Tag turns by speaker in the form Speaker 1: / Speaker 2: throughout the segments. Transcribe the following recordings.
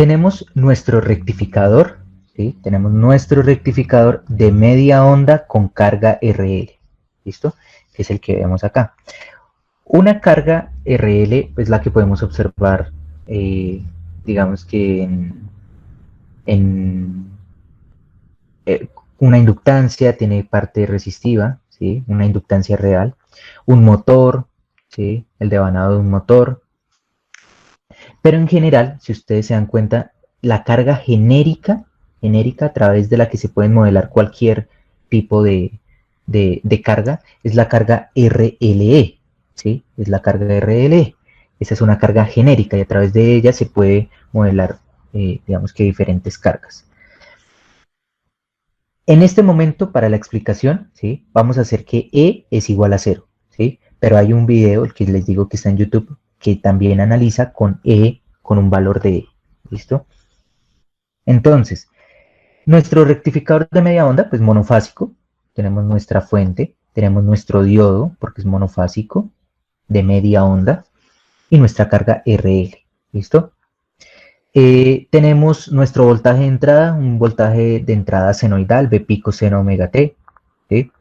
Speaker 1: tenemos nuestro rectificador, ¿sí? Tenemos nuestro rectificador de media onda con carga RL, ¿listo? Que es el que vemos acá. Una carga RL es la que podemos observar, digamos que en una inductancia tiene parte resistiva, ¿sí? Una inductancia real, un motor, ¿sí? El devanado de un motor. Pero en general, si ustedes se dan cuenta, la carga genérica a través de la que se pueden modelar cualquier tipo de carga, es la carga RLE, ¿sí? Es la carga RLE. Esa es una carga genérica y a través de ella se puede modelar, digamos que diferentes cargas. En este momento, para la explicación, ¿sí? Vamos a hacer que E es igual a 0, ¿sí? Pero hay un video, el que les digo que está en YouTube, que también analiza con E, con un valor de E, ¿listo? Entonces, nuestro rectificador de media onda, pues monofásico, tenemos nuestra fuente, tenemos nuestro diodo, porque es monofásico, de media onda, y nuestra carga RL, ¿listo? Tenemos nuestro voltaje de entrada, un voltaje de entrada senoidal, B pico seno omega T, ¿sí?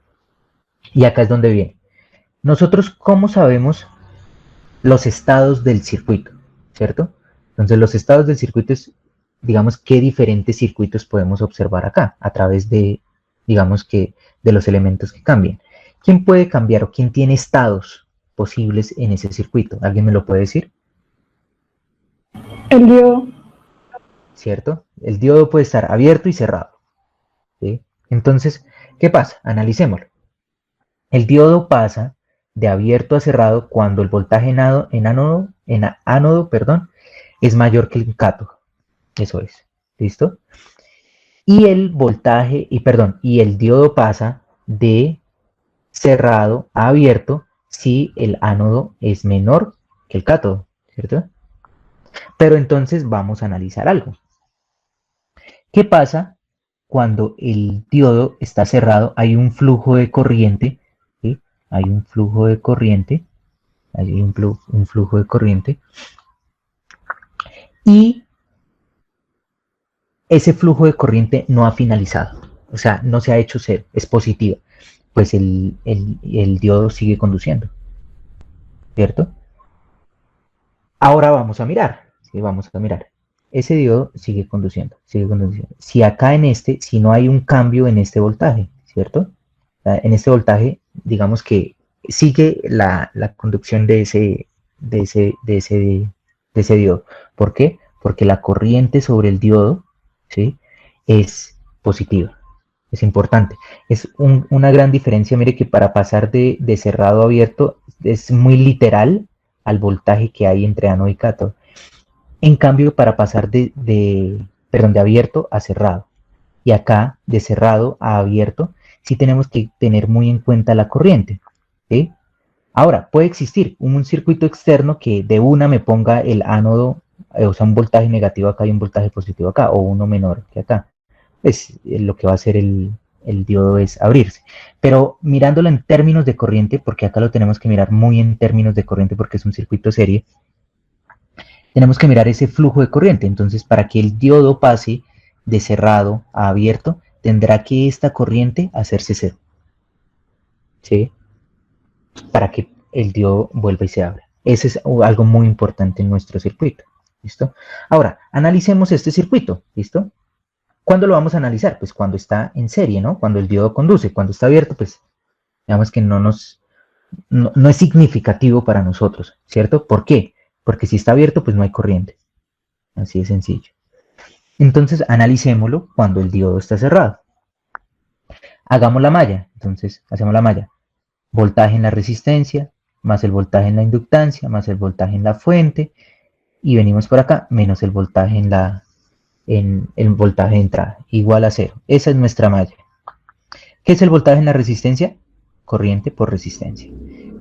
Speaker 1: Y acá es donde viene. Nosotros, ¿cómo sabemos los estados del circuito? ¿Cierto? Entonces, los estados del circuito es, digamos, qué diferentes circuitos podemos observar acá, a través de, digamos que, de los elementos que cambian. ¿Quién puede cambiar o quién tiene estados posibles en ese circuito? ¿Alguien me lo puede decir?
Speaker 2: El diodo.
Speaker 1: ¿Cierto? El diodo puede estar abierto y cerrado, ¿sí? Entonces, ¿qué pasa? Analicémoslo. El diodo pasa de abierto a cerrado cuando el voltaje en ánodo, perdón, es mayor que el cátodo. Eso es. ¿Listo? Y el voltaje, y el diodo pasa de cerrado a abierto si el ánodo es menor que el cátodo, ¿cierto? Pero entonces vamos a analizar algo. ¿Qué pasa cuando el diodo está cerrado? Hay un flujo de corriente, ¿sí? Hay un flujo de corriente, un flujo de corriente, y ese flujo de corriente no ha finalizado, o sea, no se ha hecho cero, es positivo, pues el diodo sigue conduciendo, ¿cierto? Ahora vamos a mirar, ¿sí? Vamos a mirar. Ese diodo sigue conduciendo, sigue conduciendo. Si acá si no hay un cambio en este voltaje, ¿cierto? En este voltaje, digamos que sigue la conducción de ese diodo. ¿Por qué? Porque la corriente sobre el diodo, ¿sí? Es positiva. Es importante. Es una gran diferencia. Mire que para pasar de cerrado a abierto es muy literal al voltaje que hay entre ánodo y cátodo. En cambio, para pasar de abierto a cerrado y acá de cerrado a abierto, sí tenemos que tener muy en cuenta la corriente, ¿sí? Ahora, puede existir un circuito externo que de una me ponga el ánodo, o sea, un voltaje negativo acá y un voltaje positivo acá, o uno menor que acá. Pues lo que va a hacer el diodo es abrirse. Pero mirándolo en términos de corriente, porque acá lo tenemos que mirar muy en términos de corriente porque es un circuito serie, tenemos que mirar ese flujo de corriente. Entonces, para que el diodo pase de cerrado a abierto, tendrá que esta corriente hacerse cero, ¿sí? Para que el diodo vuelva y se abra. Ese es algo muy importante en nuestro circuito, ¿listo? Ahora, analicemos este circuito, ¿listo? ¿Cuándo lo vamos a analizar? Pues cuando está en serie, ¿no? Cuando el diodo conduce. Cuando está abierto, pues digamos que no es significativo para nosotros, ¿cierto? ¿Por qué? Porque si está abierto, pues no hay corriente. Así de sencillo. Entonces, analicémoslo cuando el diodo está cerrado. Hagamos la malla. Entonces, hacemos la malla. Voltaje en la resistencia, más el voltaje en la inductancia, más el voltaje en la fuente, y venimos por acá, menos el voltaje en el voltaje de entrada, igual a cero. Esa es nuestra malla. ¿Qué es el voltaje en la resistencia? Corriente por resistencia.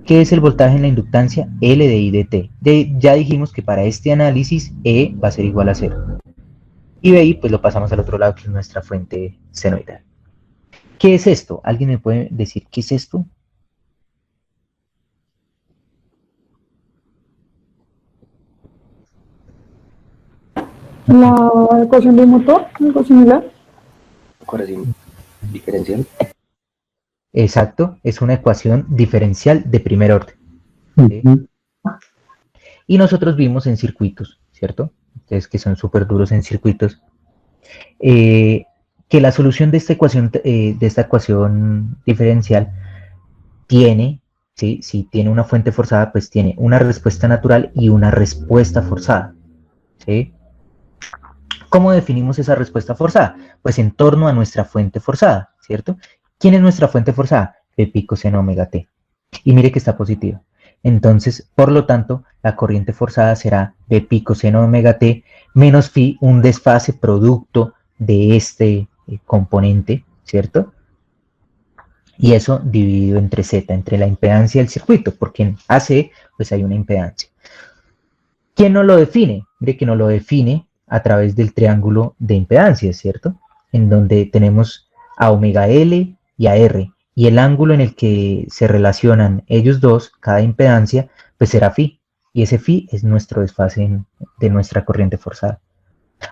Speaker 1: ¿Qué es el voltaje en la inductancia? L de I de T. Ya dijimos que para este análisis E va a ser igual a cero. Y de ahí pues lo pasamos al otro lado, que es nuestra fuente senoidal. ¿Qué es esto? ¿Alguien me puede decir qué es esto?
Speaker 2: La ecuación del motor, algo similar.
Speaker 3: Ecuación diferencial.
Speaker 1: Exacto, es una ecuación diferencial de primer orden. ¿Sí? Y nosotros vimos en circuitos, ¿cierto? Ustedes que son súper duros en circuitos, que la solución de esta ecuación diferencial tiene, ¿sí? Si tiene una fuente forzada, pues tiene una respuesta natural y una respuesta forzada, ¿sí? ¿Cómo definimos esa respuesta forzada? Pues en torno a nuestra fuente forzada, ¿cierto? ¿Quién es nuestra fuente forzada? P pi coseno omega t. Y mire que está positiva. Entonces, por lo tanto, la corriente forzada será P pi coseno omega t menos phi, un desfase producto de este componente, ¿cierto? Y eso dividido entre Z, entre la impedancia del circuito, porque en AC pues hay una impedancia. ¿Quién no lo define? Mire que no lo define a través del triángulo de impedancias, ¿cierto? En donde tenemos a omega L y a R, y el ángulo en el que se relacionan ellos dos, cada impedancia, pues será phi, y ese phi es nuestro desfase de nuestra corriente forzada.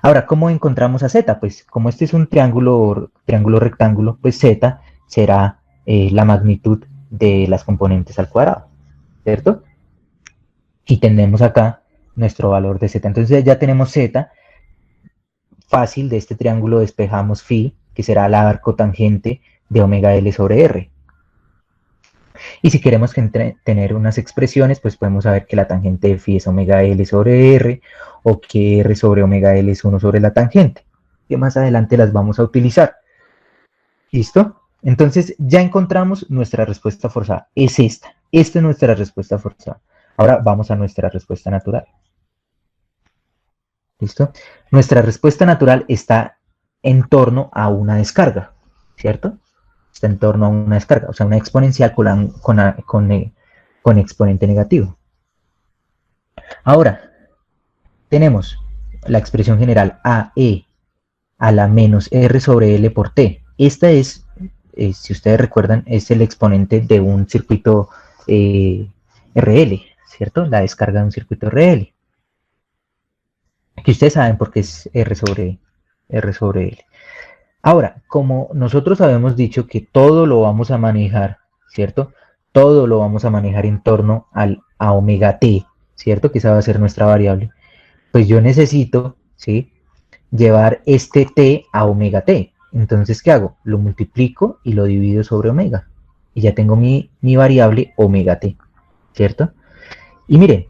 Speaker 1: Ahora, ¿cómo encontramos a Z? Pues como este es un triángulo-rectángulo, pues Z será la magnitud de las componentes al cuadrado, ¿cierto? Y tenemos acá nuestro valor de Z. Entonces ya tenemos Z, fácil, de este triángulo despejamos phi, que será el arco tangente de omega L sobre R. Y si queremos tener unas expresiones, pues podemos saber que la tangente de phi es omega L sobre R, o que R sobre omega L es 1 sobre la tangente, que más adelante las vamos a utilizar. ¿Listo? Entonces ya encontramos nuestra respuesta forzada. Es esta. Esta es nuestra respuesta forzada. Ahora vamos a nuestra respuesta natural. ¿Listo? Nuestra respuesta natural está en torno a una descarga, ¿cierto? Está en torno a una descarga, o sea, una exponencial con exponente negativo. Ahora, tenemos la expresión general AE a la menos R sobre L por T. Esta es, si ustedes recuerdan, es el exponente de un circuito RL, ¿cierto? La descarga de un circuito RL. Que ustedes saben por qué es R sobre L. Ahora, como nosotros habíamos dicho que todo lo vamos a manejar, ¿cierto? Todo lo vamos a manejar en torno a omega t, ¿cierto? Que esa va a ser nuestra variable. Pues yo necesito, ¿sí? Llevar este t a omega t. Entonces, ¿qué hago? Lo multiplico y lo divido sobre omega. Y ya tengo mi variable omega t, ¿cierto? Y miren,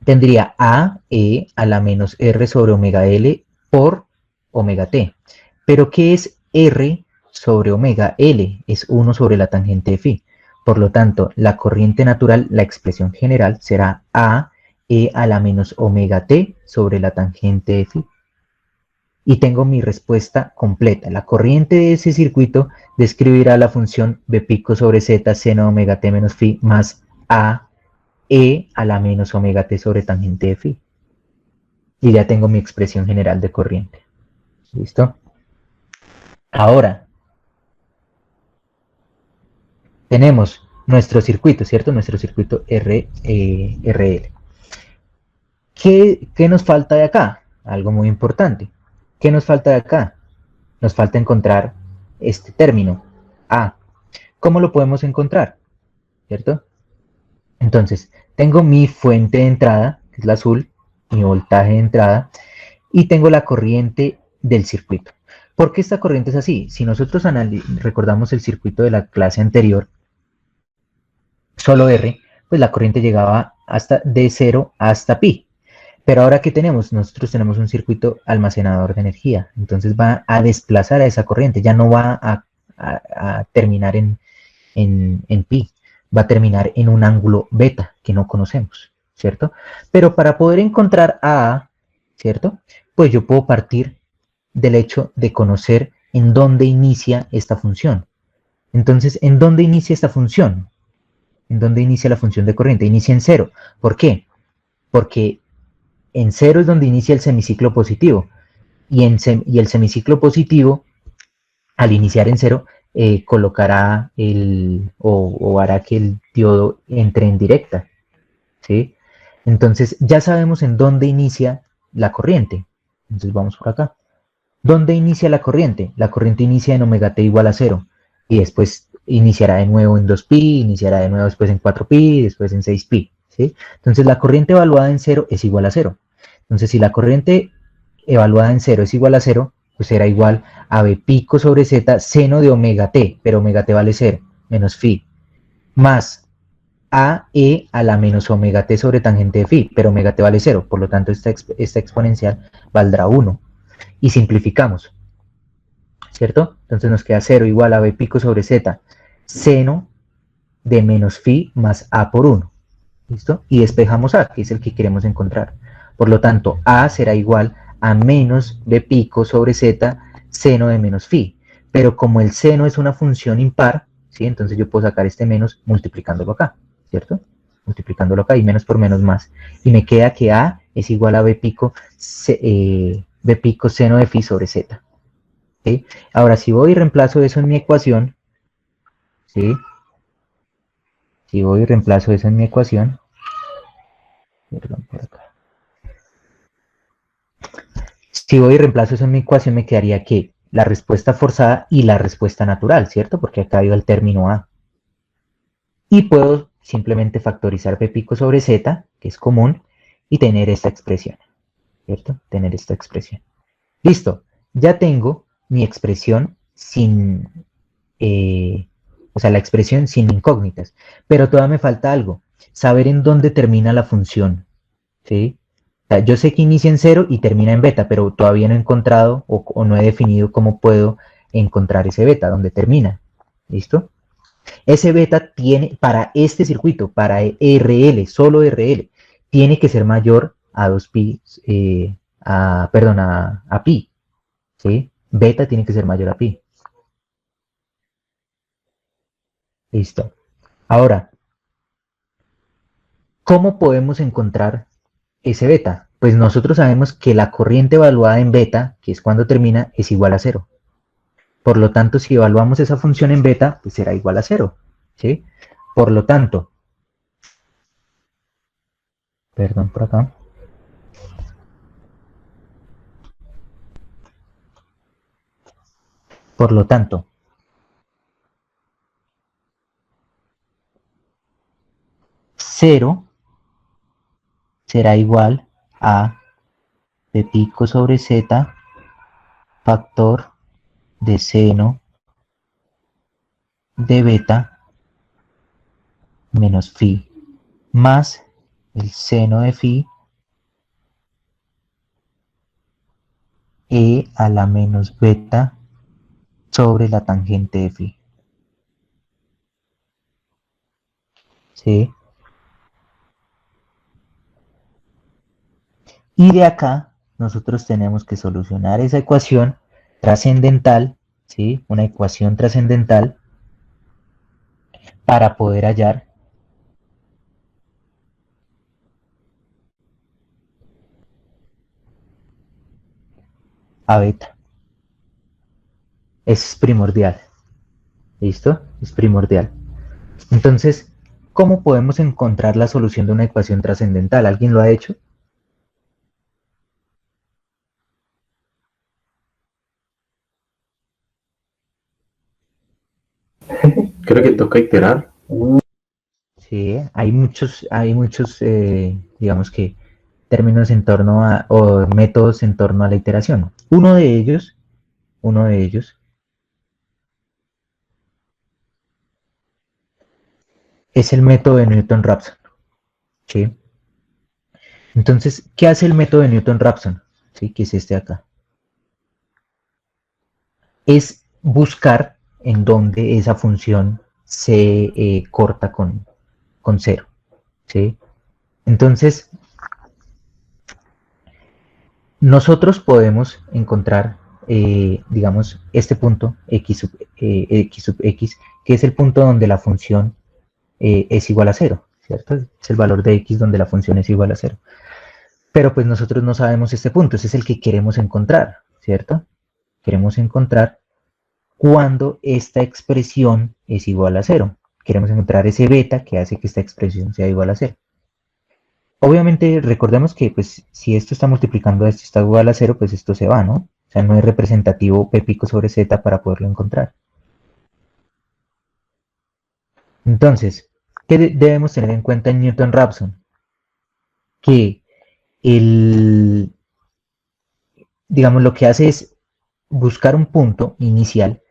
Speaker 1: tendría a e a la menos r sobre omega l por omega t. Pero ¿qué es r sobre omega l? Es 1 sobre la tangente de phi. Por lo tanto, la corriente natural, la expresión general, será a e a la menos omega t sobre la tangente de phi. Y tengo mi respuesta completa. La corriente de ese circuito describirá la función b pico sobre z seno omega t menos phi más a e a la menos omega t sobre tangente de phi. Y ya tengo mi expresión general de corriente. ¿Listo? Ahora, tenemos nuestro circuito, ¿cierto? Nuestro circuito RL. ¿Qué nos falta de acá? Algo muy importante. ¿Qué nos falta de acá? Nos falta encontrar este término, A. ¿Cómo lo podemos encontrar? ¿Cierto? Entonces, tengo mi fuente de entrada, que es la azul, mi voltaje de entrada, y tengo la corriente del circuito. ¿Por qué esta corriente es así? Si nosotros recordamos el circuito de la clase anterior, solo R, pues la corriente llegaba hasta de 0 hasta pi. Pero ahora que tenemos, nosotros tenemos un circuito almacenador de energía, entonces va a desplazar a esa corriente, ya no va a terminar en pi, va a terminar en un ángulo beta que no conocemos, ¿cierto? Pero para poder encontrar a, ¿cierto? Pues yo puedo partir del hecho de conocer en dónde inicia esta función. Entonces, ¿en dónde inicia esta función? ¿En dónde inicia la función de corriente? Inicia en 0. ¿Por qué? Porque en 0 es donde inicia el semiciclo positivo. Y el semiciclo positivo, al iniciar en 0, colocará o hará que el diodo entre en directa, ¿sí? Entonces ya sabemos en dónde inicia la corriente. Entonces vamos por acá. ¿Dónde inicia la corriente? La corriente inicia en omega t igual a 0 y después iniciará de nuevo en 2pi, iniciará de nuevo después en 4pi, después en 6pi, ¿sí? Entonces la corriente evaluada en 0 es igual a 0. Entonces si la corriente evaluada en 0 es igual a 0, pues será igual a b pico sobre z seno de omega t, pero omega t vale 0, menos phi, más a e a la menos omega t sobre tangente de phi, pero omega t vale 0, por lo tanto esta exponencial valdrá 1. Y simplificamos, ¿cierto? Entonces nos queda 0 igual a b pico sobre z, seno de menos phi más a por 1, ¿listo? Y despejamos a, que es el que queremos encontrar. Por lo tanto, a será igual a menos b pico sobre z, seno de menos phi. Pero como el seno es una función impar, ¿sí? Entonces yo puedo sacar este menos multiplicándolo acá, ¿cierto? Multiplicándolo acá y menos por menos más. Y me queda que a es igual a b pico seno de phi sobre z. ¿Sí? Ahora, si voy y reemplazo eso en mi ecuación, ¿sí? Si voy y reemplazo eso en mi ecuación, perdón, por acá. Si voy y reemplazo eso en mi ecuación, me quedaría que la respuesta forzada y la respuesta natural, ¿cierto? Porque acá iba el término a. Y puedo simplemente factorizar p pico sobre z, que es común, y tener esta expresión, ¿cierto? Tener esta expresión. Listo, ya tengo mi expresión sin, o sea, la expresión sin incógnitas, pero todavía me falta algo, saber en dónde termina la función, ¿sí? O sea, yo sé que inicia en 0 y termina en beta, pero todavía no he encontrado o no he definido cómo puedo encontrar ese beta, dónde termina, ¿listo? Ese beta tiene, para este circuito, para RL, solo RL, tiene que ser mayor a 2pi, perdón, a pi, ¿sí? Beta tiene que ser mayor a pi. Listo. Ahora, ¿cómo podemos encontrar ese beta? Pues nosotros sabemos que la corriente evaluada en beta, que es cuando termina, es igual a 0. Por lo tanto, si evaluamos esa función en beta, pues será igual a 0, ¿sí? Por lo tanto, perdón por acá. Por lo tanto, 0 será igual a p pico sobre z factor de seno de beta menos phi más el seno de phi e a la menos beta sobre la tangente de phi. ¿Sí? Y de acá nosotros tenemos que solucionar esa ecuación trascendental, ¿sí? Una ecuación trascendental para poder hallar a beta. Es primordial. ¿Listo? Es primordial. Entonces, ¿cómo podemos encontrar la solución de una ecuación trascendental? ¿Alguien lo ha hecho?
Speaker 3: Creo que toca iterar.
Speaker 1: Sí, hay muchos, digamos que, términos en torno a, o métodos en torno a la iteración. Uno de ellos es el método de Newton-Raphson. ¿Sí? Entonces, ¿qué hace el método de Newton-Raphson? ¿Sí? Que es este acá. Es buscar en dónde esa función se corta con 0. ¿Sí? Entonces, nosotros podemos encontrar, digamos, este punto x sub x, que es el punto donde la función es igual a 0, ¿cierto? Es el valor de x donde la función es igual a 0. Pero pues nosotros no sabemos este punto, ese es el que queremos encontrar, ¿cierto? Queremos encontrar cuando esta expresión es igual a 0. Queremos encontrar ese beta que hace que esta expresión sea igual a 0. Obviamente recordemos que pues si esto está multiplicando a esto está igual a 0, pues esto se va, ¿no? O sea, no es representativo p pico sobre z para poderlo encontrar. Entonces, ¿qué debemos tener en cuenta en Newton-Raphson? Que el, digamos, lo que hace es buscar un punto inicial,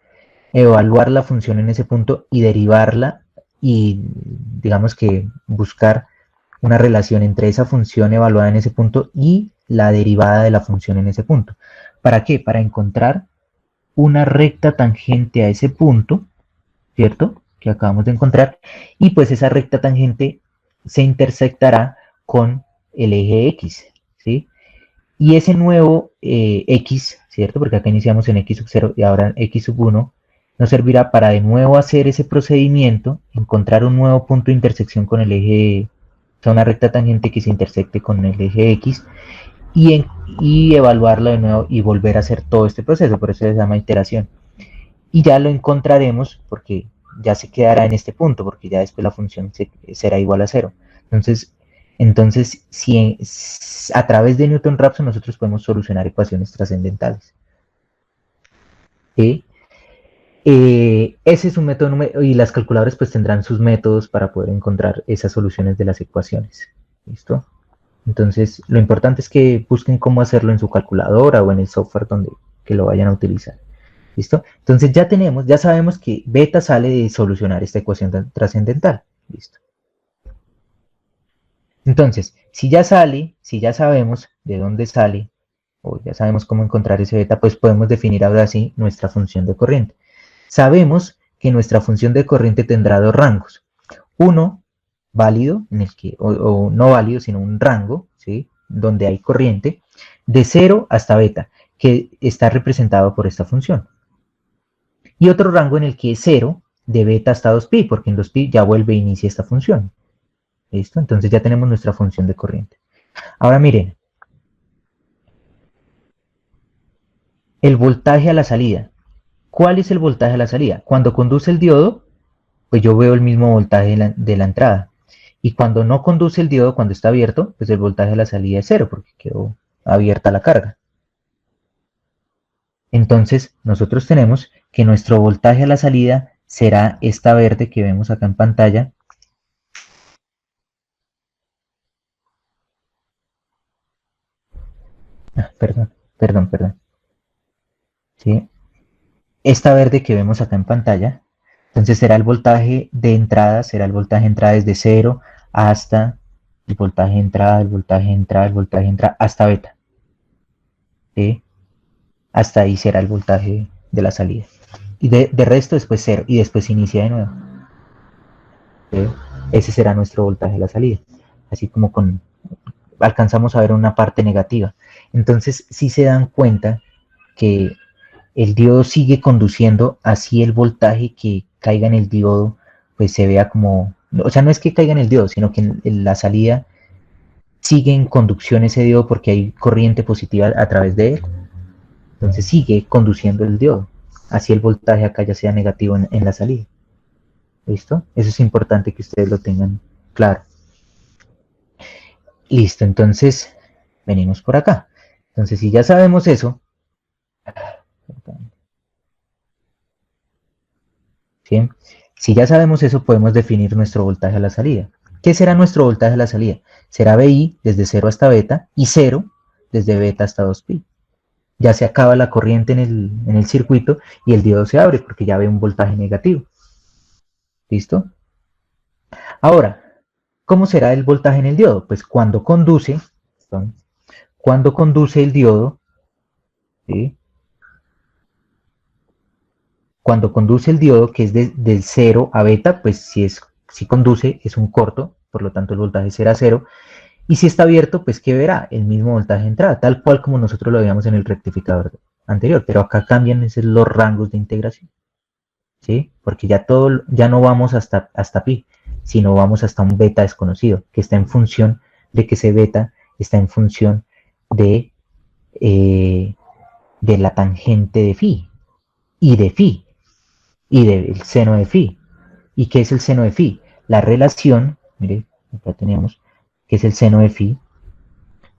Speaker 1: evaluar la función en ese punto y derivarla y, digamos que buscar una relación entre esa función evaluada en ese punto y la derivada de la función en ese punto. ¿Para qué? Para encontrar una recta tangente a ese punto, ¿cierto? Que acabamos de encontrar, y pues esa recta tangente se intersectará con el eje X, ¿sí? Y ese nuevo X, ¿cierto? Porque acá iniciamos en X sub 0 y ahora en X sub 1, nos servirá para de nuevo hacer ese procedimiento, encontrar un nuevo punto de intersección con el eje, o sea, una recta tangente que se intersecte con el eje X, y evaluarlo de nuevo y volver a hacer todo este proceso, por eso se llama iteración. Y ya lo encontraremos porque ya se quedará en este punto, porque ya después la función será igual a 0. Entonces si a través de Newton-Raphson nosotros podemos solucionar ecuaciones trascendentales. ¿Sí? Ese es un método, y las calculadoras pues tendrán sus métodos para poder encontrar esas soluciones de las ecuaciones. ¿Listo? Entonces, lo importante es que busquen cómo hacerlo en su calculadora o en el software que lo vayan a utilizar. ¿Listo? Entonces ya sabemos que beta sale de solucionar esta ecuación trascendental. ¿Listo? Entonces, si ya sabemos de dónde sale, o ya sabemos cómo encontrar ese beta, pues podemos definir ahora sí nuestra función de corriente. Sabemos que nuestra función de corriente tendrá dos rangos. Uno, válido, o no válido, sino un rango, ¿sí? Donde hay corriente, de 0 hasta beta, que está representado por esta función. Y otro rango en el que es 0, de beta hasta 2pi, porque en 2pi ya vuelve e inicia esta función. ¿Listo? Entonces ya tenemos nuestra función de corriente. Ahora miren, el voltaje a la salida. ¿Cuál es el voltaje a la salida? Cuando conduce el diodo, pues yo veo el mismo voltaje de la entrada. Y cuando no conduce el diodo, cuando está abierto, pues el voltaje a la salida es 0, porque quedó abierta la carga. Entonces, nosotros tenemos que nuestro voltaje a la salida será esta verde que vemos acá en pantalla. Perdón. ¿Sí? Esta verde que vemos acá en pantalla. Entonces será el voltaje de entrada, desde 0 hasta el voltaje de entrada, el voltaje de entrada, el voltaje de entrada, hasta beta. ¿Sí? Hasta ahí será el voltaje de la salida. Y de resto después 0 y después inicia de nuevo. ¿Sí? Ese será nuestro voltaje de la salida. Así como alcanzamos a ver una parte negativa. Entonces, si se dan cuenta que el diodo sigue conduciendo, así el voltaje que caiga en el diodo, pues se vea como, o sea, no es que caiga en el diodo, sino que en la salida sigue en conducción ese diodo porque hay corriente positiva a través de él. Entonces sigue conduciendo el diodo, así el voltaje acá ya sea negativo en la salida. ¿Listo? Eso es importante que ustedes lo tengan claro. Listo, entonces venimos por acá. Entonces, si ya sabemos eso, ¿sí? Si ya sabemos eso, podemos definir nuestro voltaje a la salida. ¿Qué será nuestro voltaje a la salida? Será BI desde 0 hasta beta y 0 desde beta hasta 2pi. Ya se acaba la corriente en el circuito y el diodo se abre porque ya ve un voltaje negativo. ¿Listo? Ahora, ¿cómo será el voltaje en el diodo? Pues cuando conduce el diodo, ¿sí? Cuando conduce el diodo, que es del 0 a beta, pues si conduce, es un corto, por lo tanto el voltaje será 0. Y si está abierto, pues ¿qué verá? El mismo voltaje de entrada, tal cual como nosotros lo veíamos en el rectificador anterior, pero acá cambian los rangos de integración, ¿sí? Porque ya no vamos hasta pi, sino vamos hasta un beta desconocido, que está en función de que ese beta está en función de la tangente de phi, y de phi, y del seno de phi. ¿Y qué es el seno de phi? La relación, mire, acá teníamos, que es el seno de phi.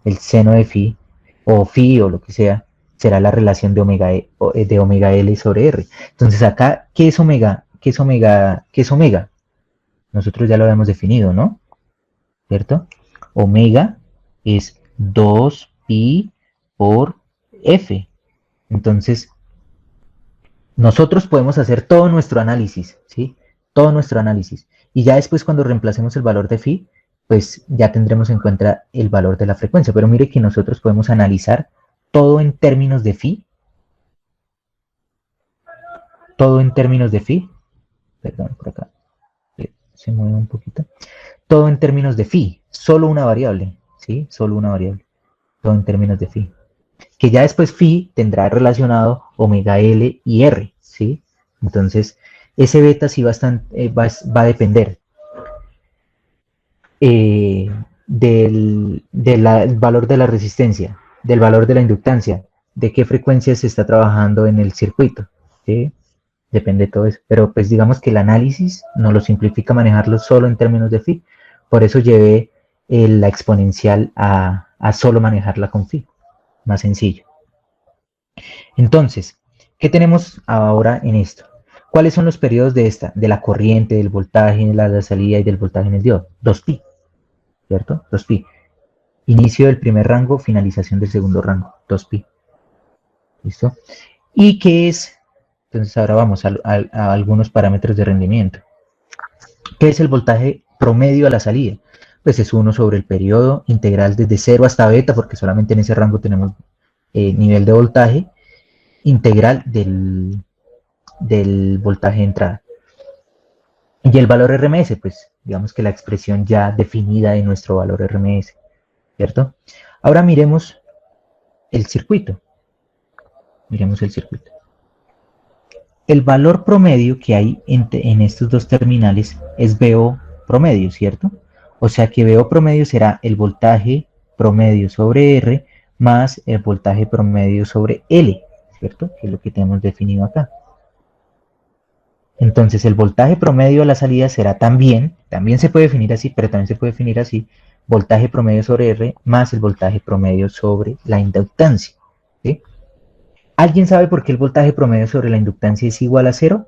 Speaker 1: El seno de phi, o phi, o lo que sea, será la relación de omega L sobre R. Entonces acá, ¿qué es omega? ¿Qué es omega? ¿Qué es omega? Nosotros ya lo habíamos definido, ¿no? ¿Cierto? Omega es 2pi por F. Entonces, nosotros podemos hacer todo nuestro análisis, ¿sí? Todo nuestro análisis. Y ya después cuando reemplacemos el valor de phi, pues ya tendremos en cuenta el valor de la frecuencia. Pero mire que nosotros podemos analizar todo en términos de phi. Todo en términos de phi. Perdón, por acá. Se mueve un poquito. Todo en términos de phi. Solo una variable, ¿sí? Solo una variable. Todo en términos de phi. Que ya después phi tendrá relacionado omega L y R, ¿sí? Entonces, ese beta sí va a depender del valor de la resistencia, del valor de la inductancia, de qué frecuencia se está trabajando en el circuito, ¿sí? Depende de todo eso. Pero pues digamos que el análisis nos lo simplifica manejarlo solo en términos de phi. Por eso llevé la exponencial a solo manejarla con phi. Más sencillo. Entonces, ¿qué tenemos ahora en esto? ¿Cuáles son los periodos de esta? De la corriente, del voltaje, de la salida y del voltaje en el diodo. 2pi, ¿cierto? 2pi. Inicio del primer rango, finalización del segundo rango. 2pi. ¿Listo? ¿Y qué es? Entonces ahora vamos a algunos parámetros de rendimiento. ¿Qué es el voltaje promedio a la salida? Pues es 1 sobre el periodo integral desde 0 hasta beta, porque solamente en ese rango tenemos nivel de voltaje integral del voltaje de entrada. Y el valor RMS, pues digamos que la expresión ya definida de nuestro valor RMS, ¿cierto? Ahora miremos el circuito. Miremos el circuito. El valor promedio que hay en estos dos terminales es VO promedio, ¿cierto? O sea que VO promedio será el voltaje promedio sobre R más el voltaje promedio sobre L, ¿cierto? Que es lo que tenemos definido acá. Entonces el voltaje promedio a la salida será también se puede definir así, pero también se puede definir así, voltaje promedio sobre R más el voltaje promedio sobre la inductancia, ¿sí? ¿Alguien sabe por qué el voltaje promedio sobre la inductancia es igual a 0?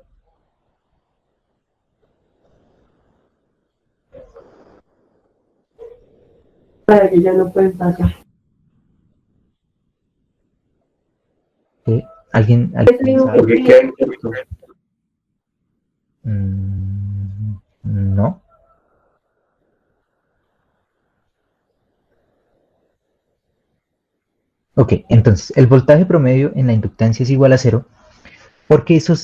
Speaker 2: Para que ya no pueden pasar.
Speaker 1: ¿Sí? ¿Alguien sabe?
Speaker 3: Porque ¿qué hay justo?
Speaker 1: No. Ok, entonces el voltaje promedio en la inductancia es igual a 0 porque eso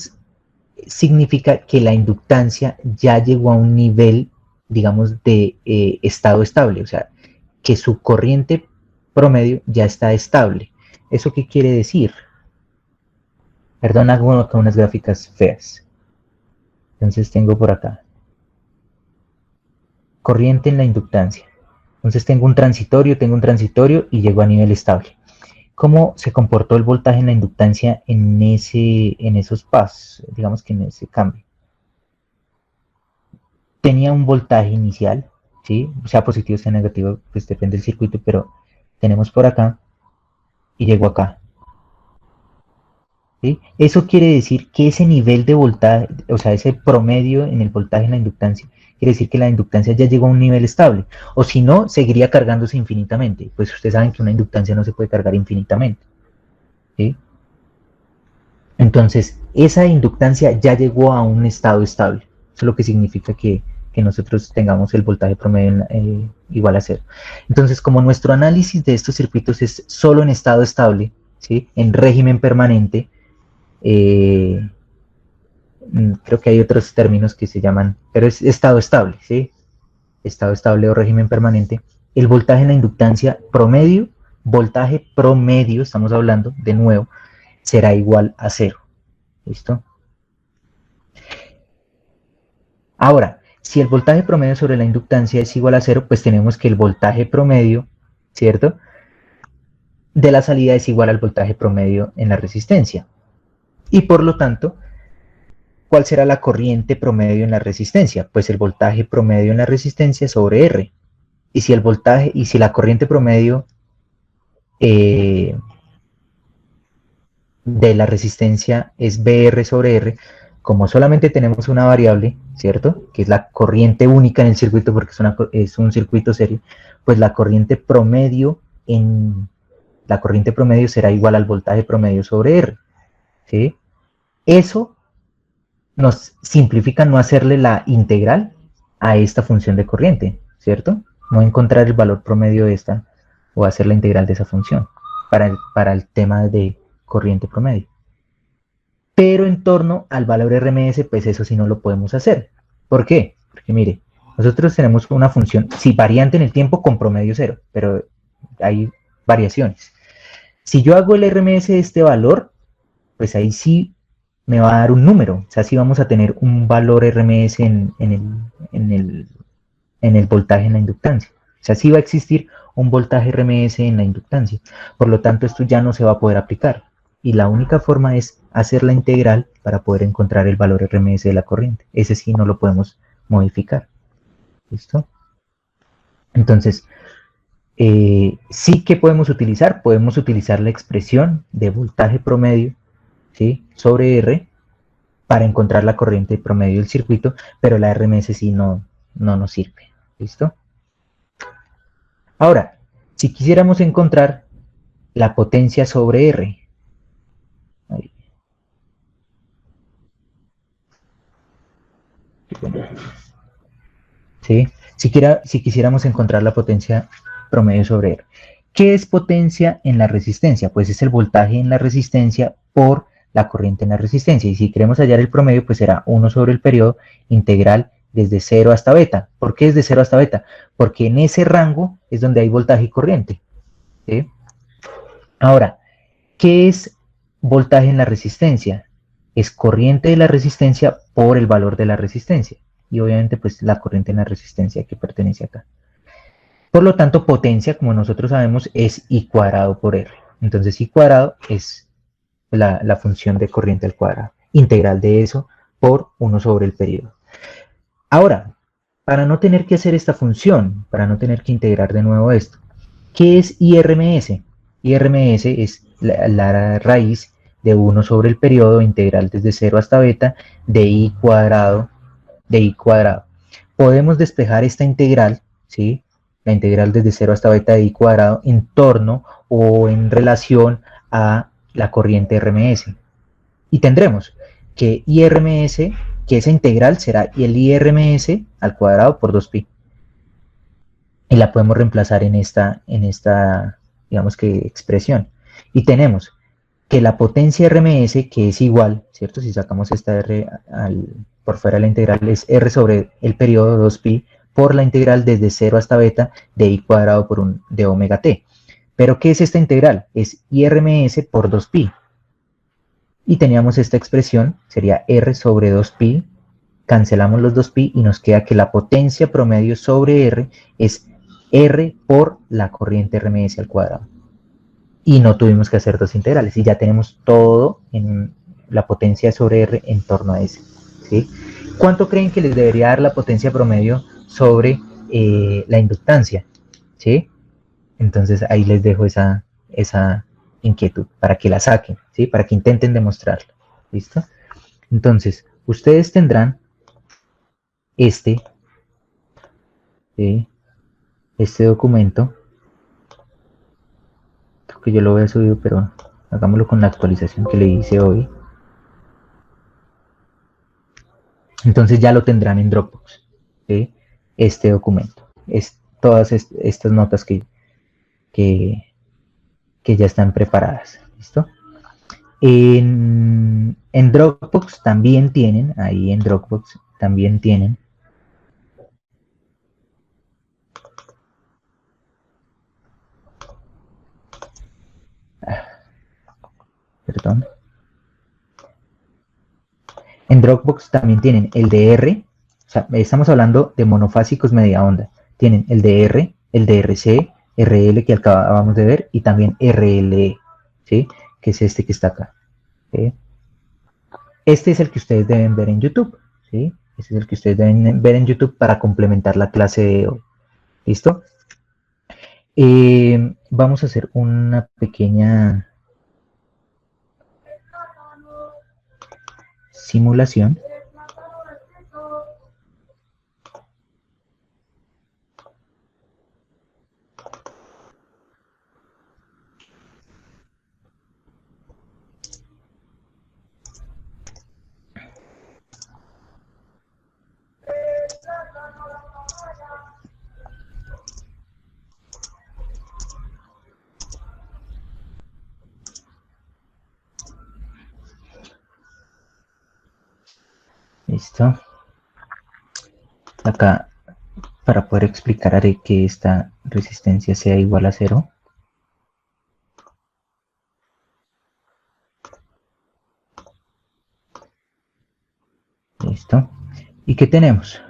Speaker 1: significa que la inductancia ya llegó a un nivel, digamos, de estado estable, o sea, que su corriente promedio ya está estable. ¿Eso qué quiere decir? Perdón, hago acá unas gráficas feas. Entonces tengo por acá corriente en la inductancia. Entonces tengo un transitorio y llego a nivel estable. ¿Cómo se comportó el voltaje en la inductancia en esos pasos? Digamos que en ese cambio. Tenía un voltaje inicial, ¿sí? Sea positivo, sea negativo, pues depende del circuito, pero tenemos por acá y llegó acá. ¿Sí? Eso quiere decir que ese nivel de voltaje, o sea, ese promedio en el voltaje en la inductancia, quiere decir que la inductancia ya llegó a un nivel estable. O si no, seguiría cargándose infinitamente. Pues ustedes saben que una inductancia no se puede cargar infinitamente. ¿Sí? Entonces, esa inductancia ya llegó a un estado estable. Eso es lo que significa que nosotros tengamos el voltaje promedio igual a 0. Entonces, como nuestro análisis de estos circuitos es solo en estado estable, ¿sí? En régimen permanente, creo que hay otros términos que se llaman, pero es estado estable, ¿sí? Estado estable o régimen permanente. El voltaje en la inductancia promedio, voltaje promedio, estamos hablando de nuevo, será igual a 0. ¿Listo? Ahora, si el voltaje promedio sobre la inductancia es igual a 0, pues tenemos que el voltaje promedio, ¿cierto?, de la salida es igual al voltaje promedio en la resistencia. Y por lo tanto, ¿cuál será la corriente promedio en la resistencia? Pues el voltaje promedio en la resistencia sobre R, y si el voltaje, y si la corriente promedio de la resistencia es BR sobre R, como solamente tenemos una variable, ¿cierto? Que es la corriente única en el circuito porque es un circuito serio, pues la corriente promedio será igual al voltaje promedio sobre R, ¿sí? Eso nos simplifica no hacerle la integral a esta función de corriente, ¿cierto? No encontrar el valor promedio de esta o hacer la integral de esa función para el tema de corriente promedio. Pero en torno al valor RMS, pues eso sí no lo podemos hacer. ¿Por qué? Porque mire, nosotros tenemos una función, sí, variante en el tiempo con promedio cero, pero hay variaciones. Si yo hago el RMS de este valor, pues ahí sí me va a dar un número. O sea, sí vamos a tener un valor RMS en el voltaje en la inductancia. O sea, sí va a existir un voltaje RMS en la inductancia. Por lo tanto, esto ya no se va a poder aplicar. Y la única forma es hacer la integral para poder encontrar el valor RMS de la corriente. Ese sí no lo podemos modificar. ¿Listo? Entonces, sí que podemos utilizar la expresión de voltaje promedio, ¿sí?, sobre R para encontrar la corriente promedio del circuito, pero la RMS sí no nos sirve. ¿Listo? Ahora, si quisiéramos encontrar la potencia sobre R, ahí. ¿Sí? Si quisiéramos encontrar la potencia promedio sobre R. ¿Qué es potencia en la resistencia? Pues es el voltaje en la resistencia por la corriente en la resistencia. Y si queremos hallar el promedio, pues será 1 sobre el periodo integral desde 0 hasta beta. ¿Por qué desde 0 hasta beta? Porque en ese rango es donde hay voltaje y corriente. ¿Sí? Ahora, ¿qué es voltaje en la resistencia? Es corriente de la resistencia por el valor de la resistencia. Y obviamente pues la corriente en la resistencia que pertenece acá. Por lo tanto, potencia, como nosotros sabemos, es I cuadrado por R. Entonces I cuadrado es la función de corriente al cuadrado. Integral de eso por 1 sobre el periodo. Ahora, para no tener que hacer esta función, para no tener que integrar de nuevo esto, ¿qué es IRMS? IRMS es la raíz de 1 sobre el periodo integral desde 0 hasta beta de I cuadrado. Podemos despejar esta integral, ¿sí?, la integral desde 0 hasta beta de I cuadrado en torno o en relación a la corriente RMS. Y tendremos que IRMS, que esa integral será el IRMS al cuadrado por 2pi. Y la podemos reemplazar en esta, digamos que, expresión. Y tenemos que la potencia RMS, que es igual, ¿cierto? Si sacamos esta R por fuera de la integral, es R sobre el periodo 2pi por la integral desde 0 hasta beta de I cuadrado por 1 de omega t. ¿Pero qué es esta integral? Es IRMS por 2pi. Y teníamos esta expresión, sería R sobre 2pi, cancelamos los 2pi y nos queda que la potencia promedio sobre R es R por la corriente RMS al cuadrado. Y no tuvimos que hacer dos integrales, y ya tenemos todo en la potencia sobre R en torno a ese. ¿Sí? ¿Cuánto creen que les debería dar la potencia promedio sobre la inductancia? ¿Sí? Entonces ahí les dejo esa inquietud para que la saquen, ¿sí?, para que intenten demostrarlo. ¿Listo? Entonces, ustedes tendrán este documento, creo que yo lo voy a subir, pero hagámoslo con la actualización que le hice hoy. Entonces ya lo tendrán en Dropbox, ¿sí?, este documento, es todas estas notas que ya están preparadas. ¿Listo? En Dropbox también tienen, perdón. En Dropbox también tienen el de R, o sea, estamos hablando de monofásicos media onda. Tienen el de R, el de RC, RL que acabamos de ver, y también RLE, ¿sí?, que es este que está acá. ¿Sí? Este es el que ustedes deben ver en YouTube, ¿sí? Este es el que ustedes deben ver en YouTube para complementar la clase de hoy. ¿Listo? Vamos a hacer una pequeña simulación. Listo. Acá, para poder explicar, haré que esta resistencia sea igual a 0. Listo. ¿Y qué tenemos?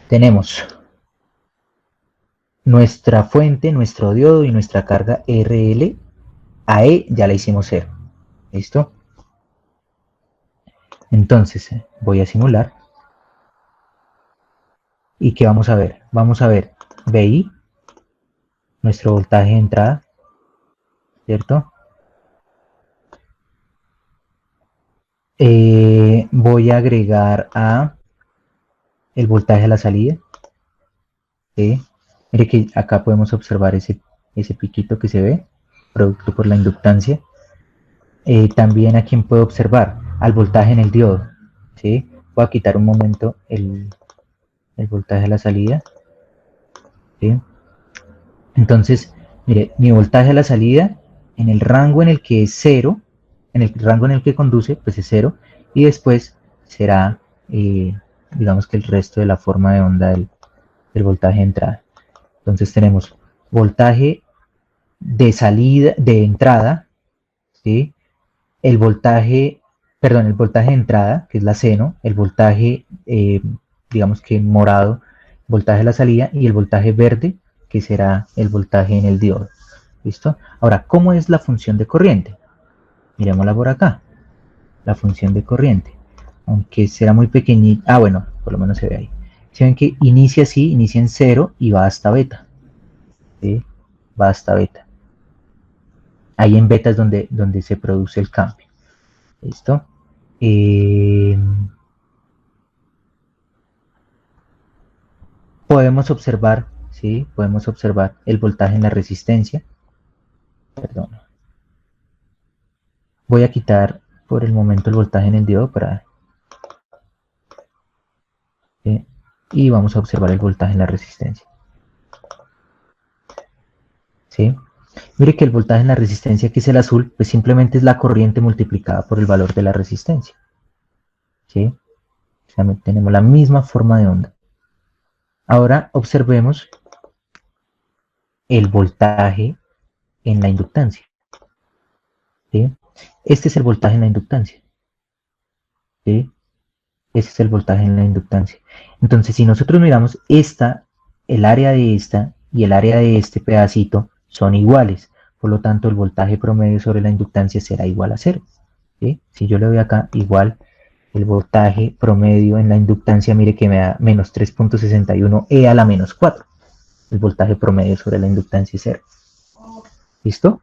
Speaker 1: Tenemos nuestra fuente, nuestro diodo y nuestra carga RL. A E ya la hicimos 0. ¿Listo? Entonces voy a simular. ¿Y qué vamos a ver? Vamos a ver VI, nuestro voltaje de entrada, ¿cierto? Voy a agregar a el voltaje a la salida. ¿Sí? Mire que acá podemos observar ese piquito que se ve, producto por la inductancia. También aquí puedo observar al voltaje en el diodo. ¿Sí? Voy a quitar un momento el voltaje a la salida. ¿Sí? Entonces, mire, mi voltaje a la salida en el rango en el que es 0, en el rango en el que conduce, pues es 0, y después será, digamos que el resto de la forma de onda del voltaje de entrada. Entonces tenemos voltaje de salida, de entrada, ¿sí? El voltaje de entrada, que es la seno, el voltaje, digamos que morado, voltaje de la salida, y el voltaje verde, que será el voltaje en el diodo. ¿Listo? Ahora, ¿cómo es la función de corriente? Miremosla por acá. La función de corriente. Aunque será muy pequeñita. Ah, bueno, por lo menos se ve ahí. Si ven que inicia así, inicia en 0 y va hasta beta. ¿Sí? Va hasta beta. Ahí en beta es donde se produce el cambio. ¿Listo? Podemos observar, ¿sí? Podemos observar el voltaje en la resistencia. Perdón. Voy a quitar por el momento el voltaje en el diodo para... ¿sí? Y vamos a observar el voltaje en la resistencia. ¿Sí? Mire que el voltaje en la resistencia, que es el azul, pues simplemente es la corriente multiplicada por el valor de la resistencia. ¿Sí? O sea, tenemos la misma forma de onda. Ahora observemos el voltaje en la inductancia. ¿Sí? Este es el voltaje en la inductancia. ¿Sí? Este es el voltaje en la inductancia. Entonces, si nosotros miramos el área de esta y el área de este pedacito son iguales. Por lo tanto, el voltaje promedio sobre la inductancia será igual a 0. ¿Sí? Si yo le doy acá igual, el voltaje promedio en la inductancia, mire que me da menos 3.61 E a la menos 4. El voltaje promedio sobre la inductancia es 0. ¿Listo?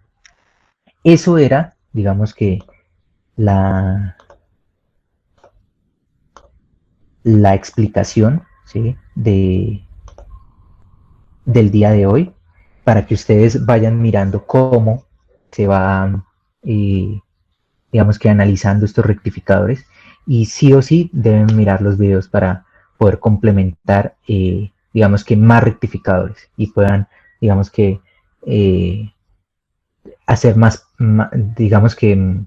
Speaker 1: Eso era, digamos que, la explicación, ¿sí? del día de hoy, para que ustedes vayan mirando cómo se van, digamos que analizando estos rectificadores, y sí o sí deben mirar los videos para poder complementar, digamos que más rectificadores, y puedan, digamos que, hacer digamos que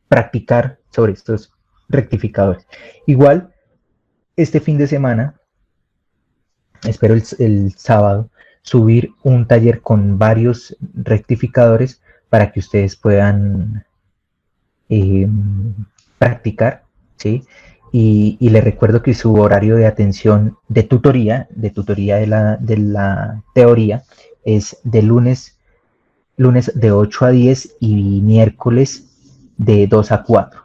Speaker 1: practicar sobre estos rectificadores. Igual, este fin de semana, espero el sábado, subir un taller con varios rectificadores para que ustedes puedan practicar, ¿sí? Y les recuerdo que su horario de atención de tutoría de la teoría, es de lunes de 8 a 10 y miércoles de 2 a 4,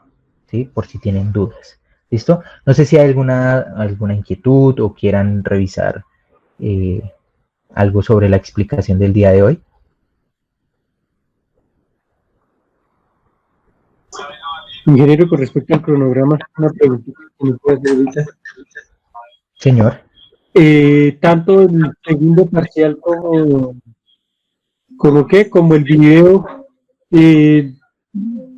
Speaker 1: ¿sí? Por si tienen dudas. ¿Listo? No sé si hay alguna inquietud o quieran revisar algo sobre la explicación del día de hoy.
Speaker 4: Ingeniero, con respecto al cronograma, una pregunta que me puede hacer ahorita.
Speaker 1: Señor.
Speaker 4: Tanto el segundo parcial como el video,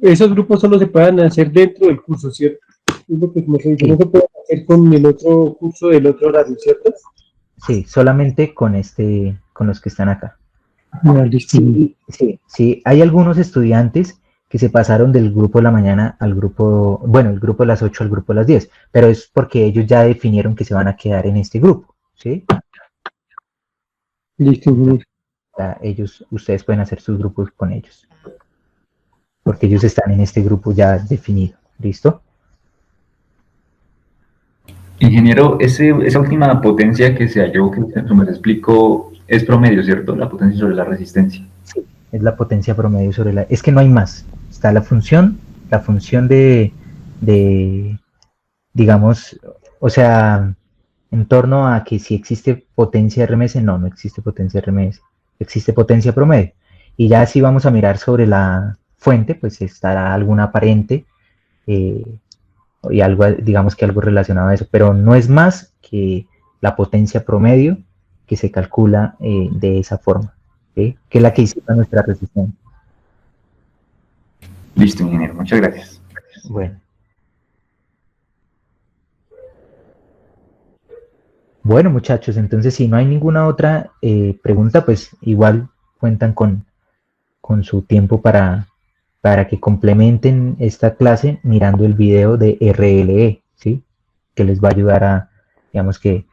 Speaker 4: esos grupos solo se pueden hacer dentro del curso, ¿cierto? Es lo que me dice,
Speaker 1: Sí.
Speaker 4: no se puede hacer con el otro curso del otro horario, ¿cierto?
Speaker 1: Sí, solamente con los que están acá.
Speaker 4: Ah, listo.
Speaker 1: Sí, hay algunos estudiantes que se pasaron del grupo de la mañana al grupo, bueno, el grupo de las 8 al grupo de las 10, pero es porque ellos ya definieron que se van a quedar en este grupo, ¿sí?
Speaker 4: Listo, ingeniero.
Speaker 1: Ustedes pueden hacer sus grupos con ellos, porque ellos están en este grupo ya definido, ¿listo?
Speaker 5: Ingeniero, esa última potencia que se halló, que me lo explicó, es promedio, ¿cierto? La potencia sobre la resistencia.
Speaker 1: Sí, es la potencia promedio sobre la... Es que no hay más. Está la función de digamos, o sea, en torno a que si existe potencia RMS, no existe potencia RMS, existe potencia promedio. Y ya si vamos a mirar sobre la fuente, pues estará alguna aparente y algo, digamos que algo relacionado a eso, pero no es más que la potencia promedio que se calcula de esa forma, ¿sí? Que es la que hicimos nuestra resistencia.
Speaker 5: Listo, ingeniero, muchas gracias.
Speaker 1: Bueno. Bueno, muchachos, entonces si no hay ninguna otra pregunta, pues igual cuentan con su tiempo para que complementen esta clase mirando el video de RLE, ¿sí? Que les va a ayudar a, digamos, que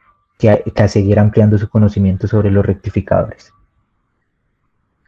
Speaker 1: a seguir ampliando su conocimiento sobre los rectificadores.